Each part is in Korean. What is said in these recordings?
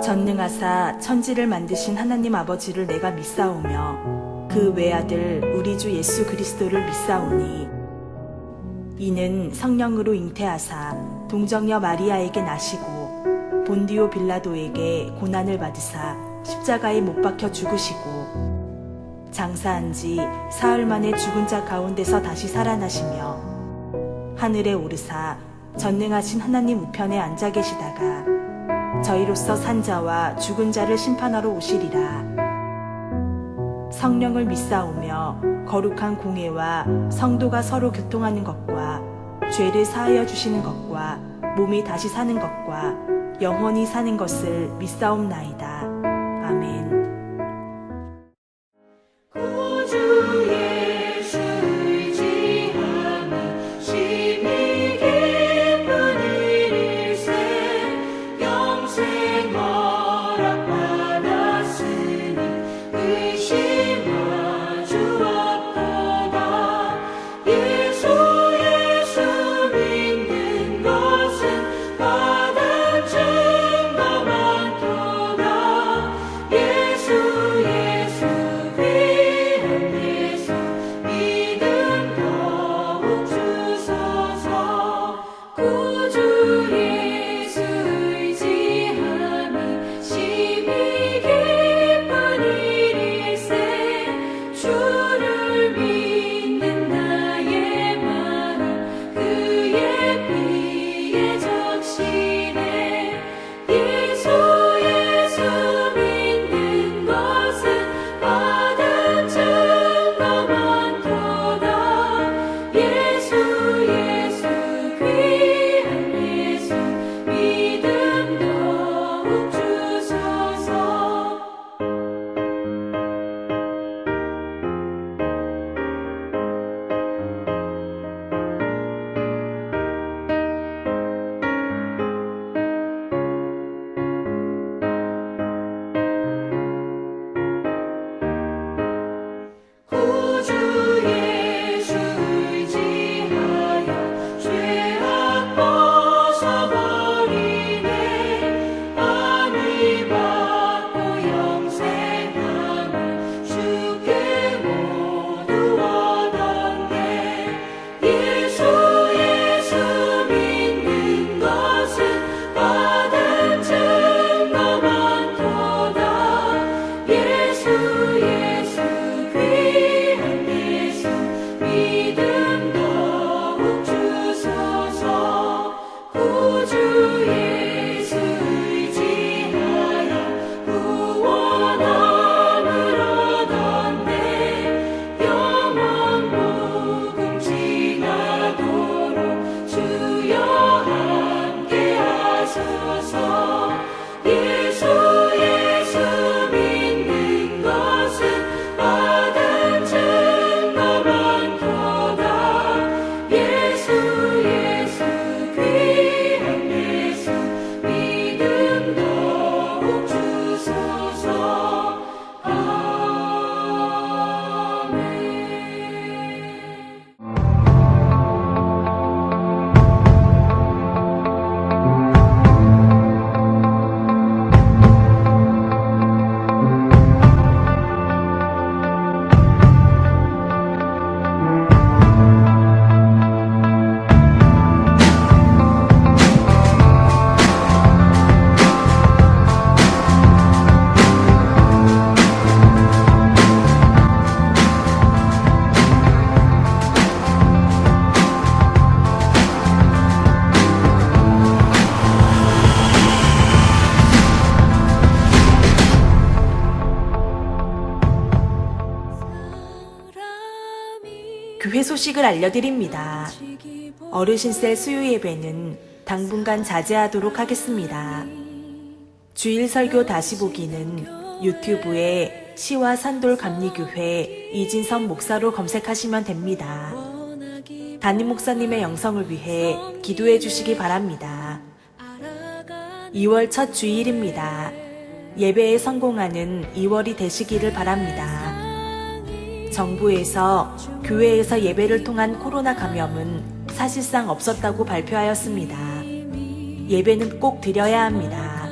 전능하사 천지를 만드신 하나님 아버지를 내가 믿사오며 그 외아들 우리 주 예수 그리스도를 믿사오니 이는 성령으로 잉태하사 동정녀 마리아에게 나시고 본디오 빌라도에게 고난을 받으사 십자가에 못 박혀 죽으시고 장사한 지 사흘 만에 죽은 자 가운데서 다시 살아나시며 하늘에 오르사 전능하신 하나님 우편에 앉아 계시다가 저희로서 산 자와 죽은 자를 심판하러 오시리라. 성령을 믿사오며 거룩한 공회와 성도가 서로 교통하는 것과 죄를 사하여 주시는 것과 몸이 다시 사는 것과 영원히 사는 것을 믿사옵나이다. 아멘. 구주 예수 의지하니 심히 기쁜 일일세. 영생 허락받았으니 의심하주 없도다. 예수 믿는 것은 받은 증거 많도다. 예수 귀한 예수 믿음 더욱 주소서. 구주 예수 의지하니 심히 기쁜 일일세. 주를 믿는 나의 마음 그의 피에 적시네. 예수 믿는 것은 받은 증거 많도다. 예수 귀한 예수 믿음 더욱 주소서. 구주 예수 의지하여 죄악 벗어버리네. 안위 받고 영생함을 주께 모두 얻었네. 예수 믿는 것은 받은 증거 많도다. 예수 귀한 예수 믿음 더욱 주소서. 구주 예수 의지하여 구원함을 얻었네. 영원 복음 지나도록 주여 함께 하소서. 예수 믿는 것은 받은 증거 많도다. 예수 귀한 예수 믿음 더욱 주소서. 아멘. 교회 소식을 알려드립니다. 어르신셀 수요 예배는 당분간 자제하도록 하겠습니다. 주일 설교 다시 보기는 유튜브에 시와 산돌 감리교회 이진선 목사로 검색하시면 됩니다. 담임 목사님의 영성을 위해 기도해 주시기 바랍니다. 2월 첫 주일입니다. 예배에 성공하는 2월이 되시기를 바랍니다. 정부에서 교회에서 예배를 통한 코로나 감염은 사실상 없었다고 발표하였습니다. 예배는 꼭 드려야 합니다.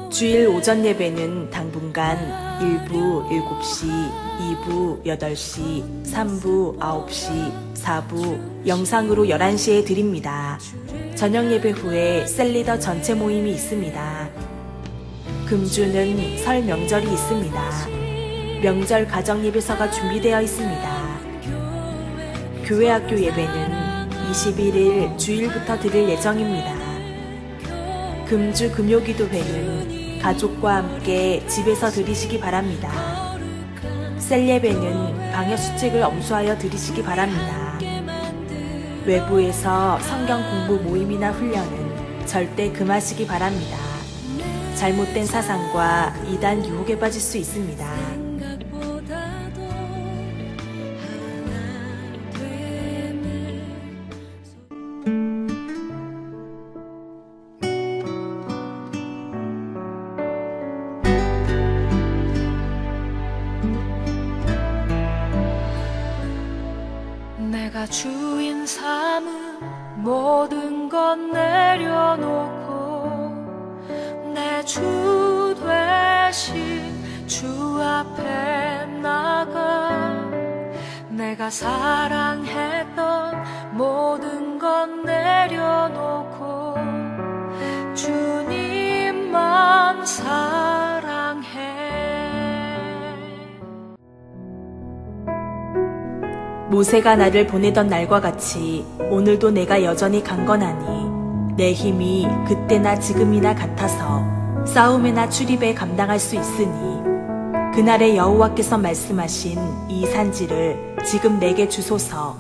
주일 오전 예배는 당분간 1부 7시, 2부 8시, 3부 9시, 4부 영상으로 11시에 드립니다. 저녁 예배 후에 셀리더 전체 모임이 있습니다. 금주는 설 명절이 있습니다. 명절 가정 예배서가 준비되어 있습니다. 교회 학교 예배는 21일 주일부터 드릴 예정입니다. 금주 금요기도회는 가족과 함께 집에서 드리시기 바랍니다. 셀 예배는 방역수칙을 엄수하여 드리시기 바랍니다. 외부에서 성경 공부 모임이나 훈련은 절대 금하시기 바랍니다. 잘못된 사상과 이단 유혹에 빠질 수 있습니다. 내가 주인 삼은 모든 것 내려놓고 내 주 되신 주 앞에 나가 내가 사랑했던 모든 것 내려놓고 주님만 사랑해. 모세가 나를 보내던 날과 같이 오늘도 내가 여전히 강건하니 내 힘이 그때나 지금이나 같아서 싸움이나 출입에 감당할 수 있으니 그날에 여호와께서 말씀하신 이 산지를 지금 내게 주소서.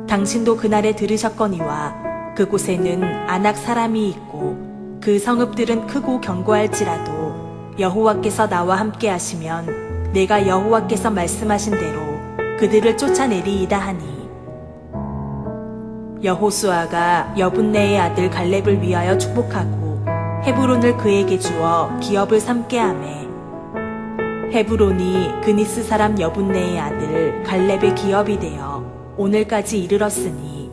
당신도 그날에 들으셨거니와 그곳에는 아낙 사람이 있고 그 성읍들은 크고 견고할지라도 여호와께서 나와 함께 하시면 내가 여호와께서 말씀하신 대로 그들을 쫓아내리이다 하니 여호수아가 여분네의 아들 갈렙을 위하여 축복하고 헤브론을 그에게 주어 기업을 삼게 하매 헤브론이 그니스 사람 여분네의 아들 갈렙의 기업이 되어 오늘까지 이르렀으니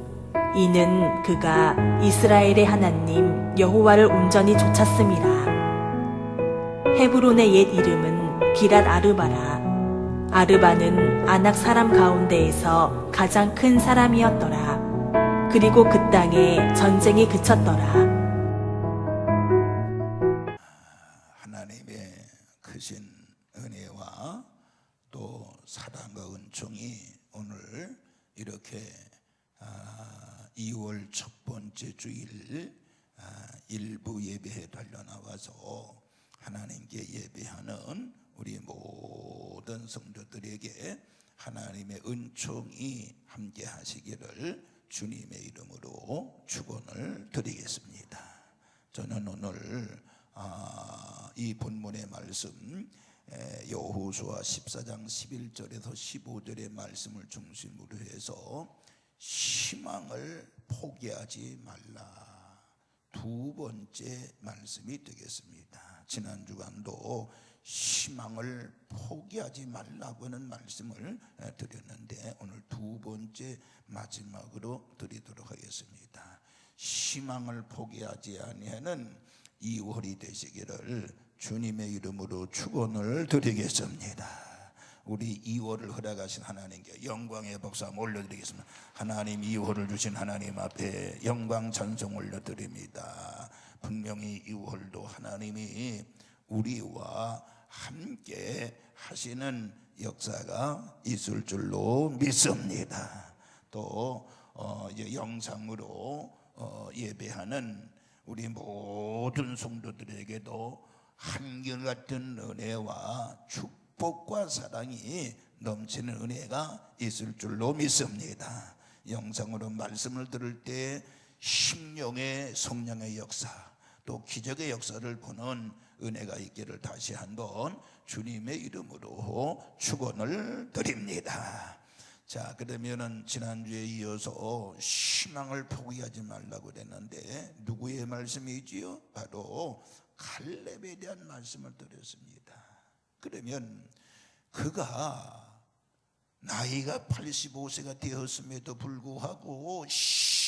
이는 그가 이스라엘의 하나님 여호와를 온전히 쫓았음이라. 헤브론의 옛 이름은 기랏 아르바라. 아르바는 아낙 사람 가운데에서 가장 큰 사람이었더라. 그리고 그 땅에 전쟁이 그쳤더라. 하나님의 크신 은혜와 또 사랑과 은총이 오늘 이렇게 2월 첫 번째 주일 일부 예배에 달려나와서 하나님께 예배하는 우리 모든 성도들에게 하나님의 은총이 함께 하시기를 주님의 이름으로 축원을 드리겠습니다. 저는 오늘 이 본문의 말씀 여호수아 14장 11절에서 15절의 말씀을 중심으로 해서 희망을 포기하지 말라, 두 번째 말씀이 되겠습니다. 지난 주간도 희망을 포기하지 말라고 하는 말씀을 드렸는데 오늘 두 번째 마지막으로 드리도록 하겠습니다. 희망을 포기하지 아니하는 2월이 되시기를 주님의 이름으로 축원을 드리겠습니다. 우리 2월을 허락하신 하나님께 영광의 박수 한번 올려드리겠습니다. 하나님, 2월을 주신 하나님 앞에 영광 찬송 올려드립니다. 분명히 2월도 하나님이 우리와 함께 하시는 역사가 있을 줄로 믿습니다. 또 이제 영상으로 예배하는 우리 모든 성도들에게도 한결같은 은혜와 축복과 사랑이 넘치는 은혜가 있을 줄로 믿습니다. 영상으로 말씀을 들을 때 심령의 성령의 역사, 또 기적의 역사를 보는 은혜가 있기를 다시 한번 주님의 이름으로 축원을 드립니다. 자, 그러면은 지난주에 이어서 희망을 포기하지 말라고 그랬는데 누구의 말씀이지요? 바로 갈렙에 대한 말씀을 드렸습니다. 그러면 그가 나이가 85세가 되었음에도 불구하고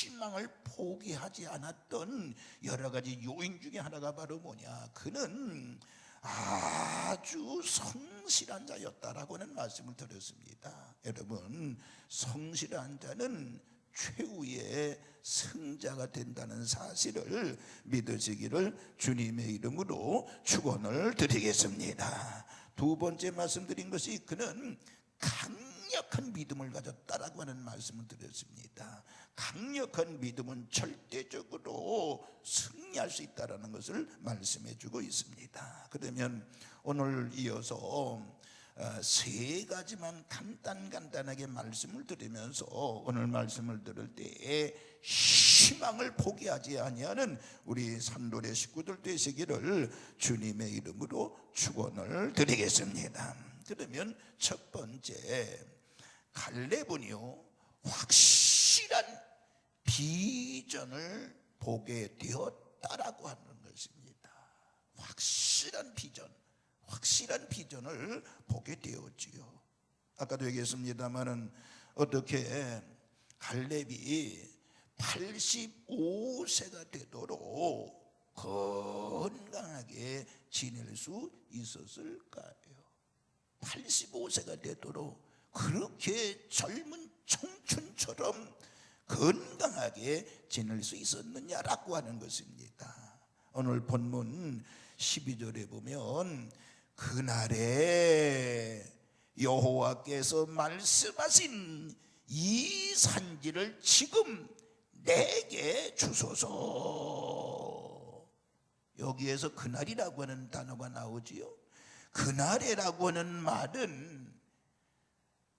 희망을 포기하지 않았던 여러 가지 요인 중에 하나가 바로 뭐냐, 그는 아주 성실한 자였다라고 하는 말씀을 드렸습니다. 여러분, 성실한 자는 최후의 승자가 된다는 사실을 믿으시기를 주님의 이름으로 축원을 드리겠습니다. 두 번째 말씀드린 것이 그는 강력한 믿음을 가졌다라고 하는 말씀을 드렸습니다. 강력한 믿음은 절대적으로 승리할 수 있다라는 것을 말씀해 주고 있습니다. 그러면 오늘 이어서 세 가지만 간단하게 말씀을 드리면서 오늘 말씀을 들을 때에 희망을 포기하지 아니하는 우리 산돌의 식구들 되시기를 주님의 이름으로 축원을 드리겠습니다. 그러면 첫 번째, 갈렙은요 확실한 비전을 보게 되었다라고 하는 것입니다. 확실한 비전을 보게 되었지요. 아까도 얘기했습니다마는 어떻게 갈렙이 85세가 되도록 건강하게 지낼 수 있었을까요? 85세가 되도록 그렇게 젊은 청춘처럼 건강하게 지낼 수 있었느냐라고 하는 것입니다. 오늘 본문 12절에 보면 그날에 여호와께서 말씀하신 이 산지를 지금 내게 주소서. 여기에서 그날이라고 하는 단어가 나오지요. 그날이라고 하는 말은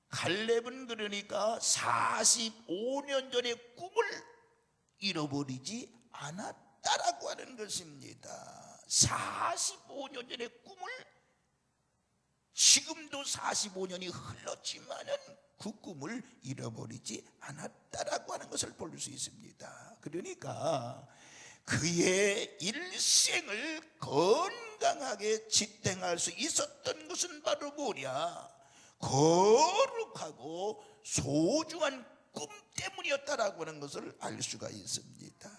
갈렙은 그러니까 45년 전의 꿈을 잃어버리지 않았다라고 하는 것입니다. 45년 전의 꿈을 지금도 45년이 흘렀지만은 그 꿈을 잃어버리지 않았다라고 하는 것을 볼 수 있습니다. 그러니까 그의 일생을 건강하게 지탱할 수 있었던 것은 바로 뭐냐? 거룩하고 소중한 꿈 때문이었다라고 하는 것을 알 수가 있습니다.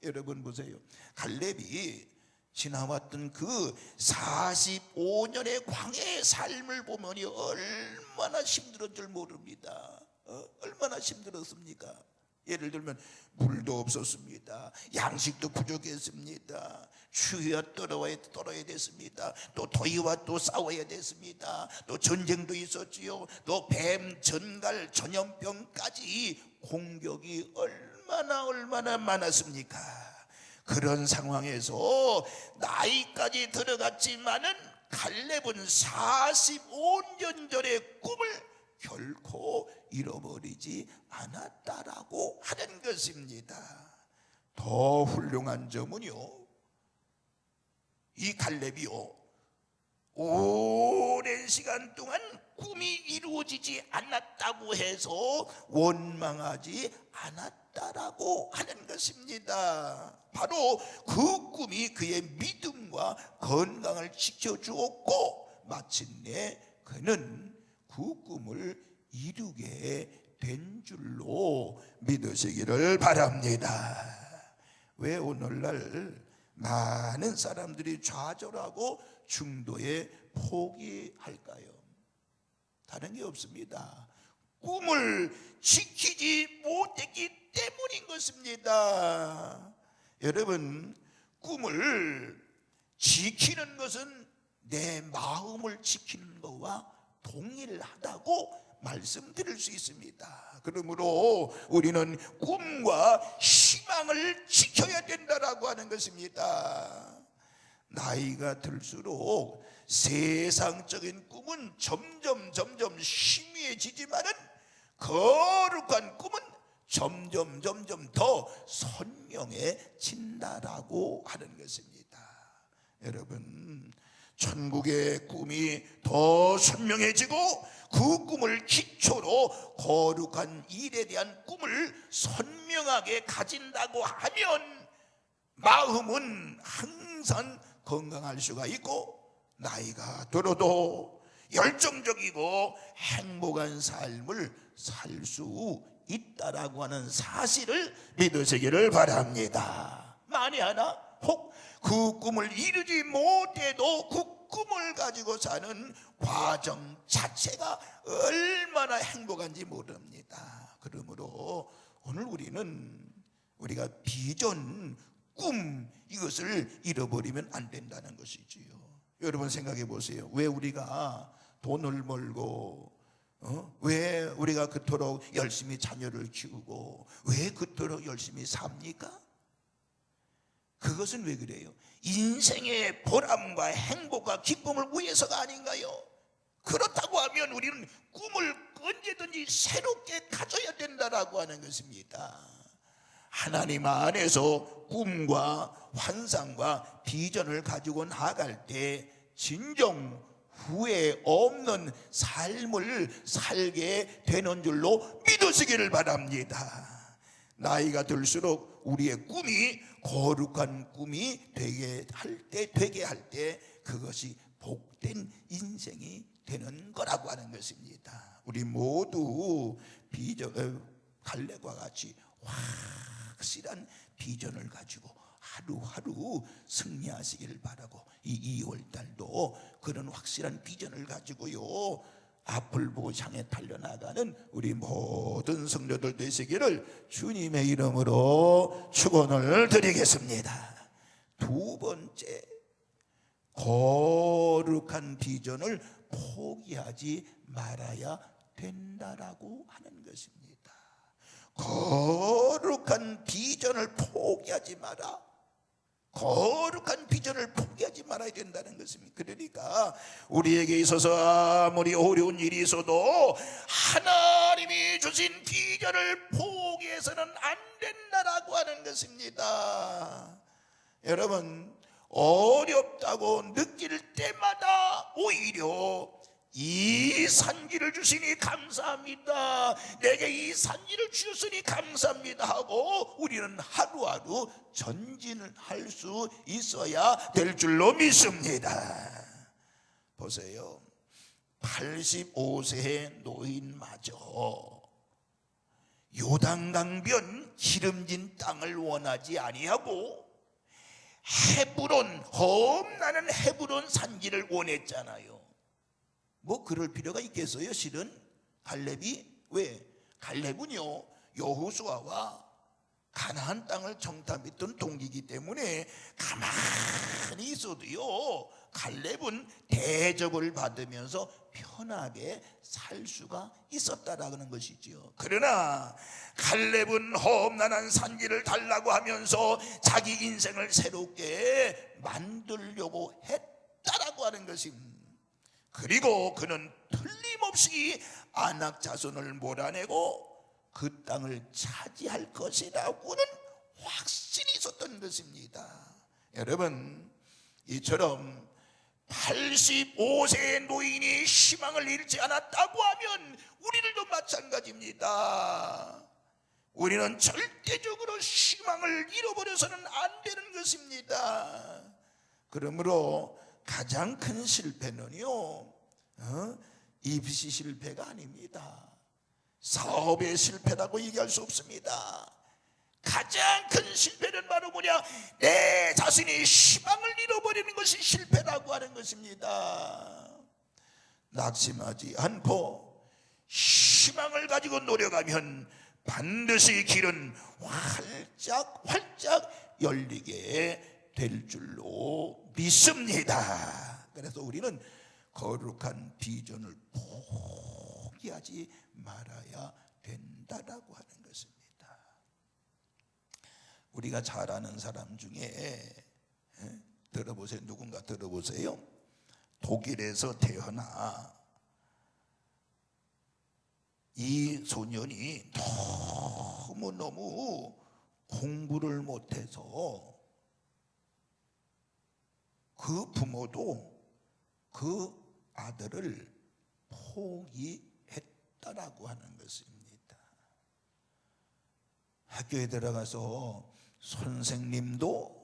여러분 보세요. 갈렙이 지나왔던 그 45년의 광야의 삶을 보면 얼마나 힘들었던 줄 모릅니다. 얼마나 힘들었습니까? 예를 들면 물도 없었습니다. 양식도 부족했습니다. 추위와 떨어야 됐습니다. 또 더위와 또 싸워야 됐습니다. 또 전쟁도 있었지요. 또 뱀, 전갈, 전염병까지 공격이 얼마나 많았습니까? 그런 상황에서 나이까지 들어갔지만은 갈렙은 45년 전의 꿈을 결코 잃어버리지 않았다라고 하는 것입니다. 더 훌륭한 점은요, 이 갈렙이요 오랜 시간 동안 꿈이 이루어지지 않았다고 해서 원망하지 않았다라고 하는 것입니다. 바로 그 꿈이 그의 믿음과 건강을 지켜주었고 마침내 그는 그 꿈을 이루게 된 줄로 믿으시기를 바랍니다. 왜 오늘날 많은 사람들이 좌절하고 중도에 포기할까요? 다른 게 없습니다. 꿈을 지키지 못했기 때문인 것입니다. 여러분, 꿈을 지키는 것은 내 마음을 지키는 것과 동일하다고 말씀드릴 수 있습니다. 그러므로 우리는 꿈과 희망을 지켜야 된다라고 하는 것입니다. 나이가 들수록 세상적인 꿈은 점점 희미해지지만은 거룩한 꿈은 점점 더 선명해진다라고 하는 것입니다. 여러분, 천국의 꿈이 더 선명해지고 그 꿈을 기초로 거룩한 일에 대한 꿈을 선명하게 가진다고 하면 마음은 항상 건강할 수가 있고 나이가 들어도 열정적이고 행복한 삶을 살 수 있다라고 하는 사실을 믿으시기를 바랍니다. 만에 하나 혹 그 꿈을 이루지 못해도 그 꿈을 가지고 사는 과정 자체가 얼마나 행복한지 모릅니다. 그러므로 오늘 우리가 비전, 꿈 이것을 잃어버리면 안 된다는 것이지요. 여러분 생각해 보세요. 왜 우리가 돈을 벌고 왜 우리가 그토록 열심히 자녀를 키우고 왜 그토록 열심히 삽니까? 그것은 왜 그래요? 인생의 보람과 행복과 기쁨을 위해서가 아닌가요? 그렇다고 하면 우리는 꿈을 언제든지 새롭게 가져야 된다라고 하는 것입니다. 하나님 안에서 꿈과 환상과 비전을 가지고 나아갈 때 진정 후회 없는 삶을 살게 되는 줄로 믿으시기를 바랍니다. 나이가 들수록 우리의 꿈이 거룩한 꿈이 되게 할 때 그것이 복된 인생이 되는 거라고 하는 것입니다. 우리 모두 갈렙과 같이 확실한 비전을 가지고 하루하루 승리하시기를 바라고 이 2월달도 그런 확실한 비전을 가지고요 앞을 보고 향해 달려나가는 우리 모든 성도들 되시기를 주님의 이름으로 축원을 드리겠습니다. 두 번째, 거룩한 비전을 포기하지 말아야 된다라고 하는 것입니다. 거룩한 비전을 포기하지 마라. 거룩한 비전을 포기하지 말아야 된다는 것입니다. 그러니까 우리에게 있어서 아무리 어려운 일이 있어도 하나님이 주신 비전을 포기해서는 안 된다라고 하는 것입니다. 여러분 어렵다고 느낄 때마다 오히려 이 산지를 주시니 감사합니다. 내게 이 산지를 주셨으니 감사합니다 하고 우리는 하루하루 전진을 할 수 있어야 될 줄로 믿습니다. 보세요. 85세의 노인마저 요단강변 기름진 땅을 원하지 아니하고 헤브론, 험나는 헤브론 산지를 원했잖아요. 뭐 그럴 필요가 있겠어요? 실은 갈렙이 왜? 갈렙은요 여호수아와 가나안 땅을 정탐했던 동기이기 때문에 가만히 있어도요 갈렙은 대접을 받으면서 편하게 살 수가 있었다라는 것이지요. 그러나 갈렙은 험난한 산지를 달라고 하면서 자기 인생을 새롭게 만들려고 했다라고 하는 것입니다. 그리고 그는 틀림없이 아낙 자손을 몰아내고 그 땅을 차지할 것이라고는 확신이 있었던 것입니다. 여러분 이처럼 85세의 노인이 희망을 잃지 않았다고 하면 우리들도 마찬가지입니다. 우리는 절대적으로 희망을 잃어버려서는 안 되는 것입니다. 그러므로 가장 큰 실패는요 입시 실패가 아닙니다. 사업의 실패라고 얘기할 수 없습니다. 가장 큰 실패는 바로 뭐냐? 내 자신이 희망을 잃어버리는 것이 실패라고 하는 것입니다. 낙심하지 않고 희망을 가지고 노력하면 반드시 길은 활짝 열리게 될 줄로 믿습니다. 그래서 우리는 거룩한 비전을 포기하지 말아야 된다라고 하는 것입니다. 우리가 잘 아는 사람 중에 들어보세요. 누군가 들어보세요. 독일에서 태어나 이 소년이 너무너무 공부를 못해서 그 부모도 그 아들을 포기했다라고 하는 것입니다. 학교에 들어가서 선생님도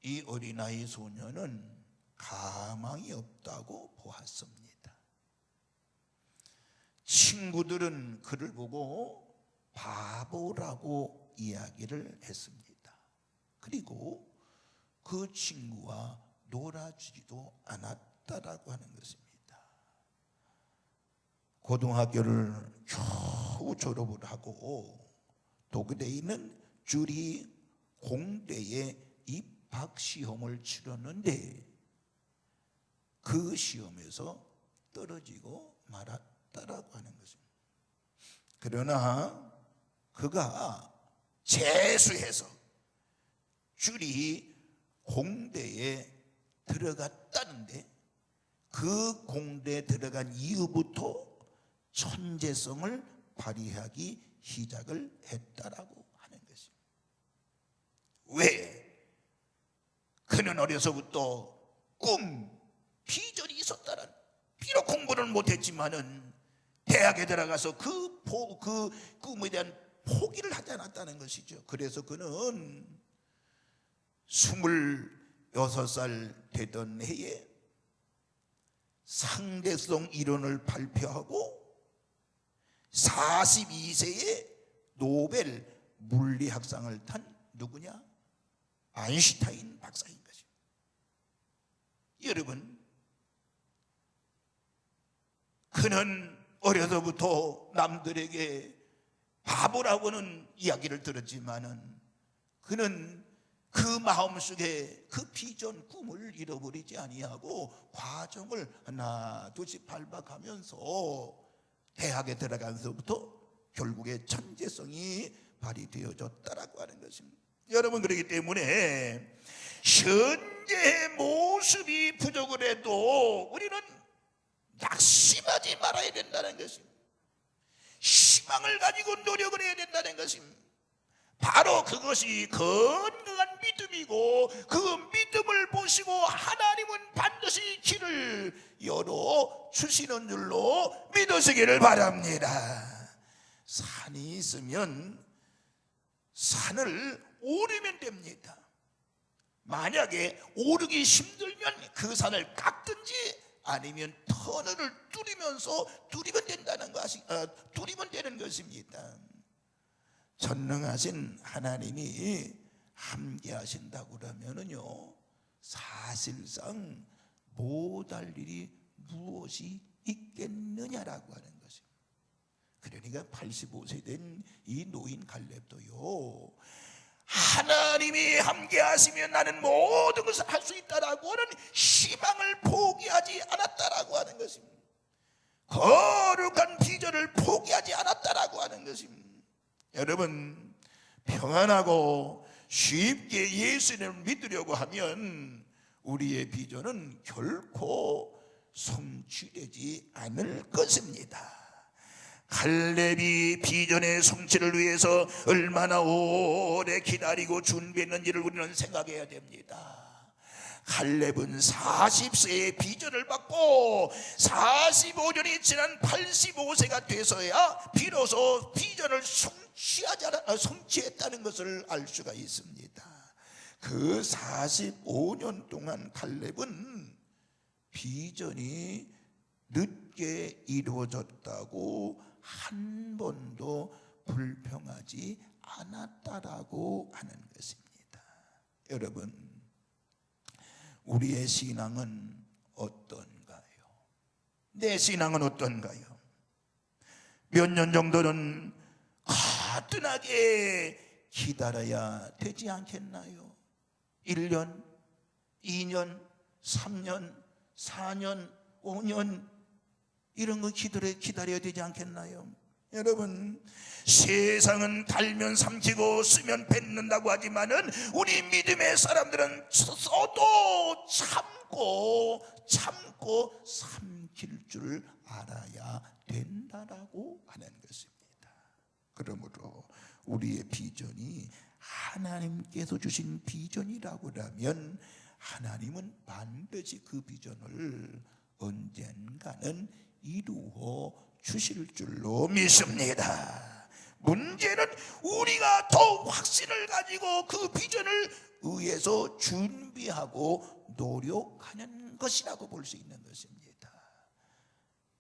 이 어린아이 소년은 가망이 없다고 보았습니다. 친구들은 그를 보고 바보라고 이야기를 했습니다. 그리고 그 친구와 놀아주지도 않았다라고 하는 것입니다. 고등학교를 겨우 졸업을 하고 독일에 있는 주리 공대에 입학시험을 치렀는데 그 시험에서 떨어지고 말았다라고 하는 것입니다. 그러나 그가 재수해서 주리 공대에 들어갔다는데 그 공대에 들어간 이후부터 천재성을 발휘하기 시작을 했다라고 하는 것입니다. 왜? 그는 어려서부터 비전이 있었다는, 비록 공부를 못했지만은 대학에 들어가서 그 꿈에 대한 포기를 하지 않았다는 것이죠. 그래서 그는 26살 되던 해에 상대성 이론을 발표하고 42세에 노벨 물리학상을 탄 누구냐? 아인슈타인 박사인 것입니다. 여러분, 그는 어려서부터 남들에게 바보라고는 이야기를 들었지만은 그는 그 마음속에 그 비전 꿈을 잃어버리지 아니하고 과정을 하나 둘씩 밟아가면서 대학에 들어가면서부터 결국에 천재성이 발휘되어졌다라고 하는 것입니다. 여러분, 그렇기 때문에 현재의 모습이 부족을 해도 우리는 낙심하지 말아야 된다는 것입니다. 희망을 가지고 노력을 해야 된다는 것입니다. 바로 그것이 건강한 믿음이고 그 믿음을 보시고 하나님은 반드시 길을 열어주시는 줄로 믿으시기를 바랍니다. 산이 있으면 산을 오르면 됩니다. 만약에 오르기 힘들면 그 산을 깎든지 아니면 터널을 뚫으면 되는 것입니다. 전능하신 하나님이 함께 하신다고 그러면은요, 사실상 못할 일이 무엇이 있겠느냐라고 하는 것입니다. 그러니까 85세 된 이 노인 갈렙도요, 하나님이 함께 하시면 나는 모든 것을 할 수 있다라고 하는 희망을 포기하지 않았다라고 하는 것입니다. 거룩한 비전을 포기하지 않았다라고 하는 것입니다. 여러분, 평안하고 쉽게 예수님을 믿으려고 하면 우리의 비전은 결코 성취되지 않을 것입니다. 갈렙이 비전의 성취를 위해서 얼마나 오래 기다리고 준비했는지를 우리는 생각해야 됩니다. 갈렙은 40세에 비전을 받고 45년이 지난 85세가 돼서야 비로소 비전을 성취했다는 것을 알 수가 있습니다. 그 45년 동안 갈렙은 비전이 늦게 이루어졌다고 한 번도 불평하지 않았다라고 하는 것입니다. 여러분, 우리의 신앙은 어떤가요? 내 신앙은 어떤가요? 몇 년 정도는 거뜬하게 기다려야 되지 않겠나요? 1년, 2년, 3년, 4년, 5년 이런 거 기다려야 되지 않겠나요? 여러분, 세상은 달면 삼키고 쓰면 뱉는다고 하지만은 우리 믿음의 사람들은 써도 참고 삼킬 줄 알아야 된다라고 하는 것입니다. 그러므로 우리의 비전이 하나님께서 주신 비전이라고 하면 하나님은 반드시 그 비전을 언젠가는 이루어 주실 줄로 믿습니다. 문제는 우리가 더 확신을 가지고 그 비전을 위해서 준비하고 노력하는 것이라고 볼 수 있는 것입니다.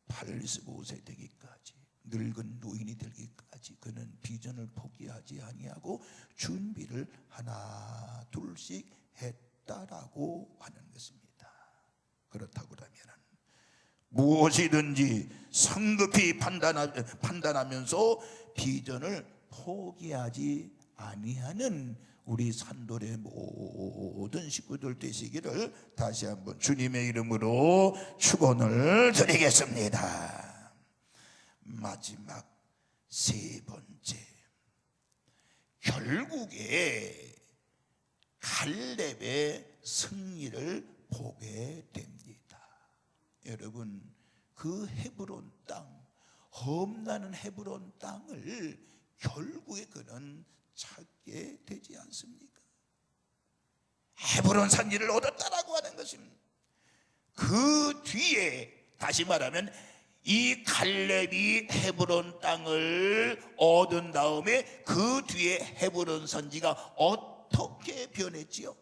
85세 되기까지 늙은 노인이 되기까지 그는 비전을 포기하지 아니하고 준비를 하나 둘씩 했다라고 하는 것입니다. 그렇다고 하면 무엇이든지 성급히 판단하면서 비전을 포기하지 아니하는 우리 산돌의 모든 식구들 되시기를 다시 한번 주님의 이름으로 축원을 드리겠습니다. 마지막 세 번째, 결국에 갈렙의 승리를 보게 됩니다. 여러분, 그 헤브론 땅, 험나는 헤브론 땅을 결국에 그는 찾게 되지 않습니까? 헤브론 산지를 얻었다라고 하는 것입니다. 그 뒤에 다시 말하면 이 갈렙이 헤브론 땅을 얻은 다음에 그 뒤에 헤브론 산지가 어떻게 변했지요?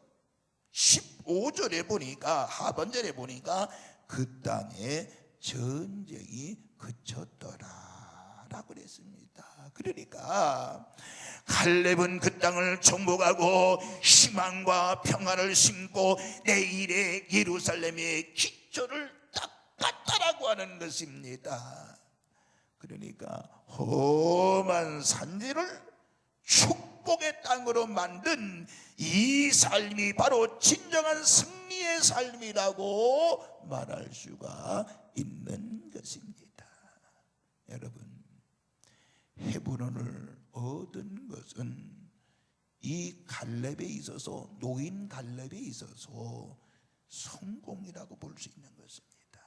15절에 보니까, 하반절에 보니까 그 땅에 전쟁이 그쳤더라 라고 그랬습니다. 그러니까 갈렙은 그 땅을 정복하고 희망과 평화를 심고 내일의 예루살렘의 기초를 닦았다라고 하는 것입니다. 그러니까 험한 산지를 축복의 땅으로 만든 이 삶이 바로 진정한 승리의 삶이라고 말할 수가 있는 것입니다. 여러분, 헤브론을 얻은 것은 이 갈렙에 있어서, 노인 갈렙에 있어서 성공이라고 볼 수 있는 것입니다.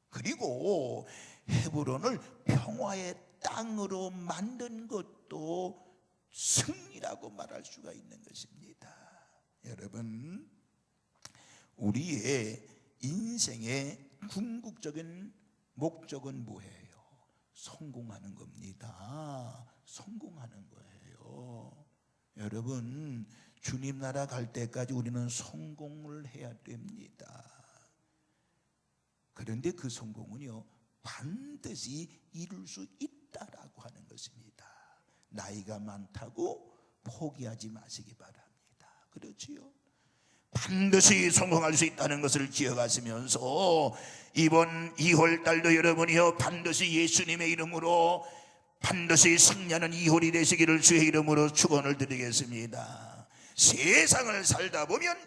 그리고 헤브론을 평화의 땅으로 만든 것도 승리라고 말할 수가 있는 것입니다. 여러분, 우리의 인생의 궁극적인 목적은 뭐예요? 성공하는 겁니다. 성공하는 거예요. 여러분, 주님 나라 갈 때까지 우리는 성공을 해야 됩니다. 그런데 그 성공은요, 반드시 이룰 수 있다라고 하는 것입니다. 나이가 많다고 포기하지 마시기 바랍니다. 그렇지요? 반드시 성공할 수 있다는 것을 기억하시면서 이번 2월 달도 여러분이요, 반드시 예수님의 이름으로 반드시 승리하는 2월이 되시기를 주의 이름으로 축원을 드리겠습니다. 세상을 살다 보면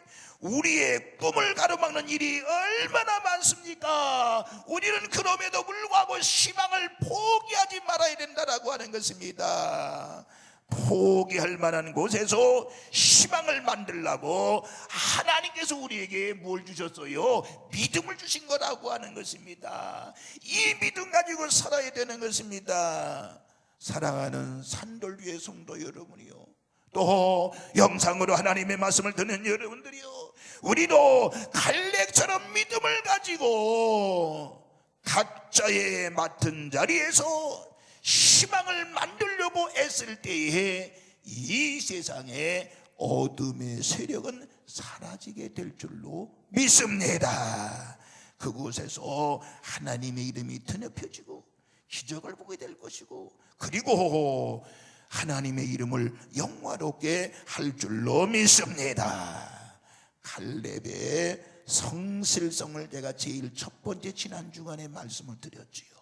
우리의 꿈을 가로막는 일이 얼마나 많습니까? 우리는 그럼에도 불구하고 희망을 포기하지 말아야 된다라고 하는 것입니다. 포기할 만한 곳에서 희망을 만들라고 하나님께서 우리에게 뭘 주셨어요? 믿음을 주신 거라고 하는 것입니다. 이 믿음 가지고 살아야 되는 것입니다. 사랑하는 산돌교회 성도 여러분이요, 또 영상으로 하나님의 말씀을 듣는 여러분들이요, 우리도 갈렙처럼 믿음을 가지고 각자의 맡은 자리에서 희망을 만들려고 애쓸 때에 이 세상의 어둠의 세력은 사라지게 될 줄로 믿습니다. 그곳에서 하나님의 이름이 드높여지고 기적을 보게 될 것이고, 그리고 하나님의 이름을 영화롭게 할 줄로 믿습니다. 갈렙의 성실성을 제가 제일 첫 번째 지난 주간에 말씀을 드렸지요.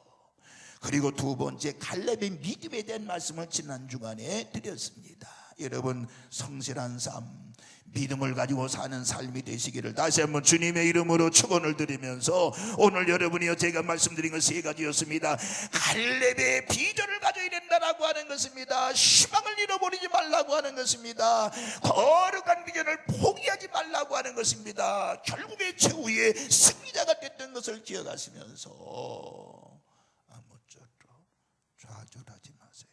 그리고 두 번째, 갈렙의 믿음에 대한 말씀을 지난 주간에 드렸습니다. 여러분, 성실한 삶, 믿음을 가지고 사는 삶이 되시기를 다시 한번 주님의 이름으로 축원을 드리면서, 오늘 여러분이요, 제가 말씀드린 것 세 가지였습니다. 갈렙의 비전을 가져야 된다라고 하는 것입니다. 희망을 잃어버리지 말라고 하는 것입니다. 거룩한 비전을 포기하지 말라고 하는 것입니다. 결국에 최후의 승리자가 됐던 것을 기억하시면서 좌절하지 마세요.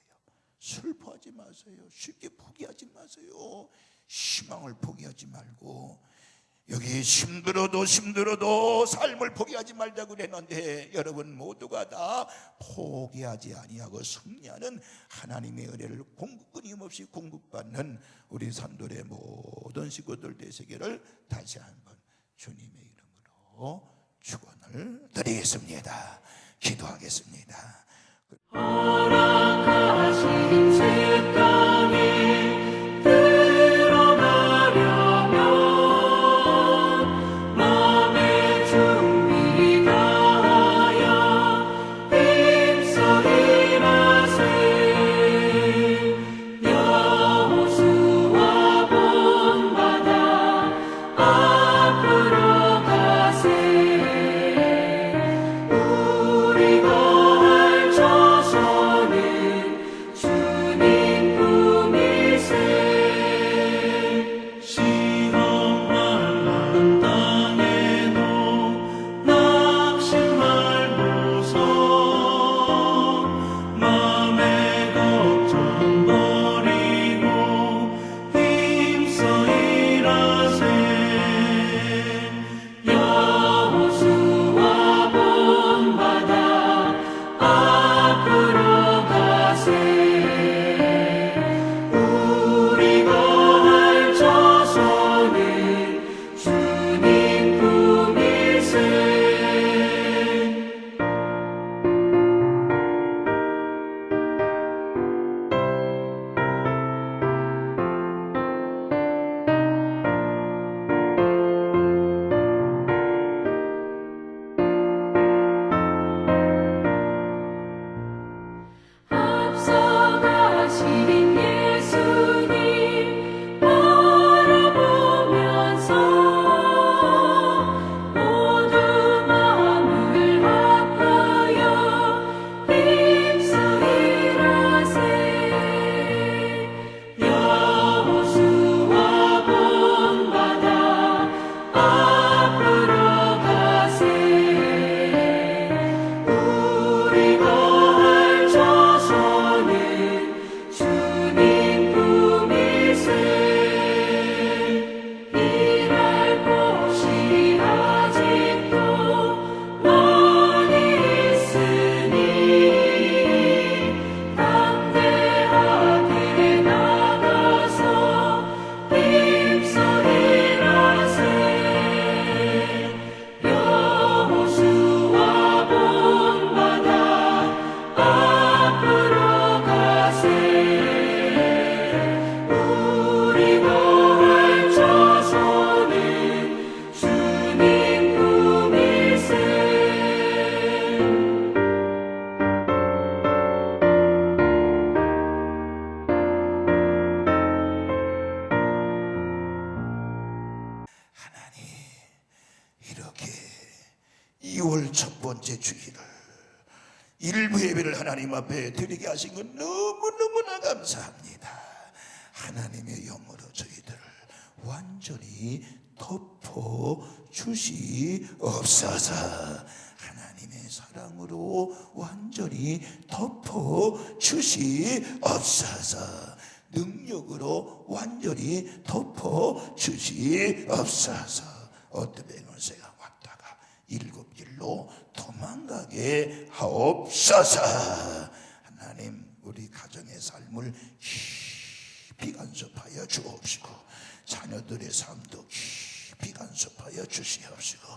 슬퍼하지 마세요. 쉽게 포기하지 마세요. 희망을 포기하지 말고, 여기 힘들어도 삶을 포기하지 말자고 그랬는데, 여러분 모두가 다 포기하지 아니하고 승리하는 하나님의 은혜를 끊임없이 공급받는 우리 산돌의 모든 식구들 되시기를 다시 한번 주님의 이름으로 축원을 드리겠습니다. 기도하겠습니다. 허락하신 식당에 들어가려면 마음의 준비 다하여 힘써 일하세. 여호수아 본받아 앞으로 가세. 우리가 할 조선은 주님 품이세. 시험 만난 땅에도 낙심 말고서 맘의 걱정 버리고 힘써 일하세. 여호수아 본받아 앞으로 가세. 우리가 할 조선은 주님 품이세. 앞서가신 예수님 바라보면서 모두 마음을 합하여 힘써 일하세. 여호수아 본받아 앞으로 가세. 우리가 할 조선은 주님 품이세. 일할 곳이 아직도 많이 있으니 담대하게 나가서 힘써 일하세. 여호수아 본받아 앞으로 가세. 우리가 할 조선은 주님 품이세. 하나님, 이렇게 2월 첫 번째 주일을 일부 예배를 하나님 앞에 드리게 하신 건 너무너무나 감사합니다. 하나님의 영으로 저희들을 완전히 덮어 주시옵소서. 하나님의 사랑으로 완전히 덮어 주시옵소서. 능력으로 완전히 덮어 주시옵소서. 어떤 변호사가 왔다가 7길로 도망가게 하옵소서. 하나님, 우리 가정의 삶을 깊이 간섭하여 주옵시고 자녀들의 삶도 깊이 간섭하여 주시옵시고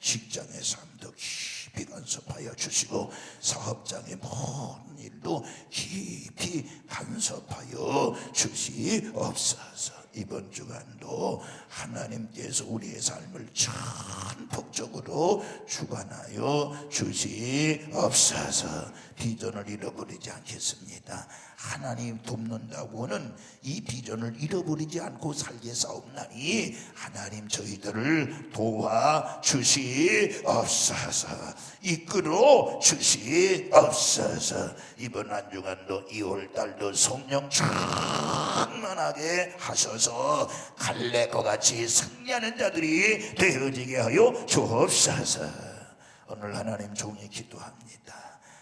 직장의 삶도 깊이 간섭하여 주시고 사업장의 모든 일도 깊이 간섭하여 주시옵소서. 이번 주간도 하나님께서 우리의 삶을 전폭적으로 주관하여 주시옵소서. 비전을 잃어버리지 않겠습니다. 하나님 돕는다고는 이 비전을 잃어버리지 않고 살게 싸움나니 하나님 저희들을 도와주시옵소서. 이끌어 주시옵소서. 이번 한 주간도 2월달도 성령 충만하게 하셔서 갈렙과 같이 승리하는 자들이 되어지게 하여 주옵소서. 오늘 하나님 종이 기도합니다.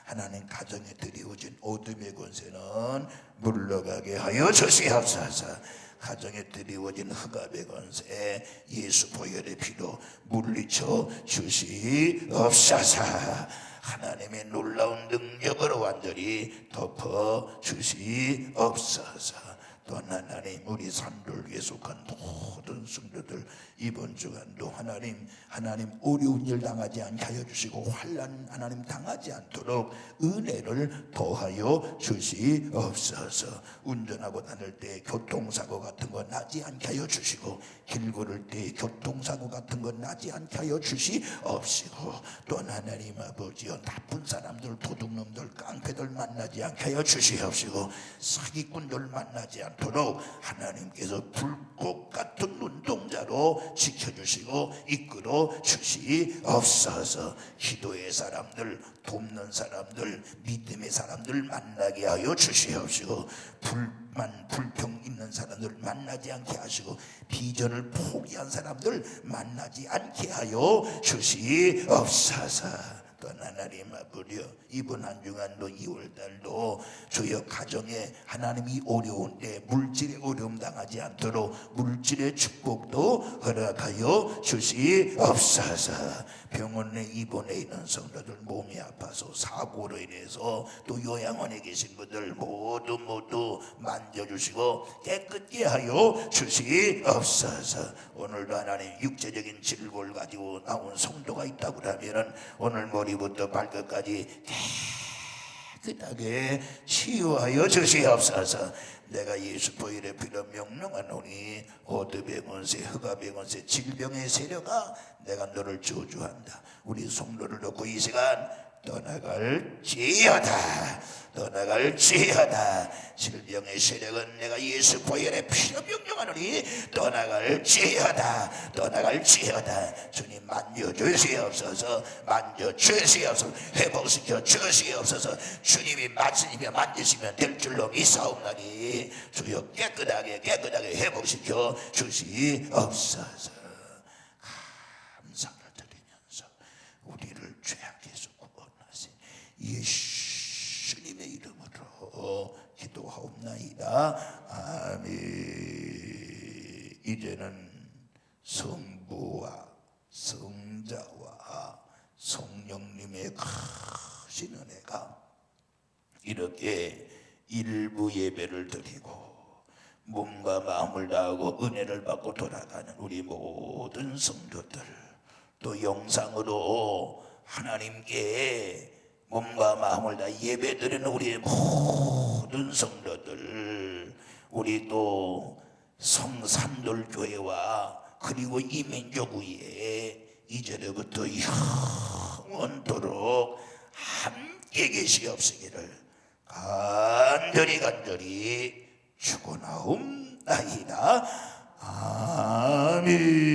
하나님 가정에 드리워진 어둠의 권세는 물러가게 하여 주시옵소서. 가정에 드리워진 흑암의 권세 예수 보혈의 피로 물리쳐 주시옵소서. 하나님의 놀라운 능력으로 완전히 덮어 주시옵소서. 또한 하나님 우리 산돌교에 속한 모든 성도들 이번 주간도 하나님 어려운 일 당하지 않게 하여 주시고 환난 하나님 당하지 않도록 은혜를 더하여 주시옵소서. 운전하고 다닐 때 교통사고 같은 거 나지 않게 하여 주시고 길 걸을 때 교통사고 같은 거 나지 않게 하여 주시옵시고 또한 하나님 아버지여 나쁜 사람들 도둑놈들 깡패들 만나지 않게 하여 주시옵시고 사기꾼들 만나지 않도록 하나님께서 불꽃 같은 눈동자로 지켜주시고 이끌어 주시옵소서. 기도의 사람들 돕는 사람들 믿음의 사람들 만나게 하여 주시옵시고 불평 있는 사람들 만나지 않게 하시고 비전을 포기한 사람들 만나지 않게 하여 주시옵소서. 또한 하나님 아버지여 이번 한 주간도 2월달도 주여 가정에 하나님이 어려운 때 물질의 어려움 당하지 않도록 물질의 축복도 허락하여 주시옵소서. 병원에 입원해 있는 성도들 몸이 아파서 사고로 인해서 또 요양원에 계신 분들 모두 만져주시고 깨끗게 하여 주시옵소서. 오늘도 하나님 육체적인 질고를 가지고 나온 성도가 있다고 하면은 오늘 머리부터 발끝까지 깨끗하게 치유하여 주시옵소서. 내가 예수 보혈의 피로 명령하노니 어두병원세 흑아병원세 질병의 세력아 내가 너를 저주한다. 우리 성도를 놓고 이 시간 떠나갈지어다. 질병의 세력은 내가 예수 보혈의 피로 명령하노니 떠나갈지어다. 주님 만져주시옵소서. 회복시켜 주시옵소서. 주님이 말씀이며 만지시면 될 줄로 믿사옵나니 주여 깨끗하게 회복시켜 주시옵소서. 감사를 드리면서 우리를 죄악에서 구원하신 예수님의 이름으로 기도하옵나이다. 아멘. 이제는 성부와 성자와 성령님의 크신 은혜가 이렇게 일부 예배를 드리고 몸과 마음을 다하고 은혜를 받고 돌아가는 우리 모든 성도들, 또 영상으로 하나님께 몸과 마음을 다 예배드리는 우리 모든 성도들, 우리 또 성산돌교회와 그리고 이민족 위에 이제부터 영원토록 함께 계시옵시기를 간절히 축원하옵나이다. 아멘.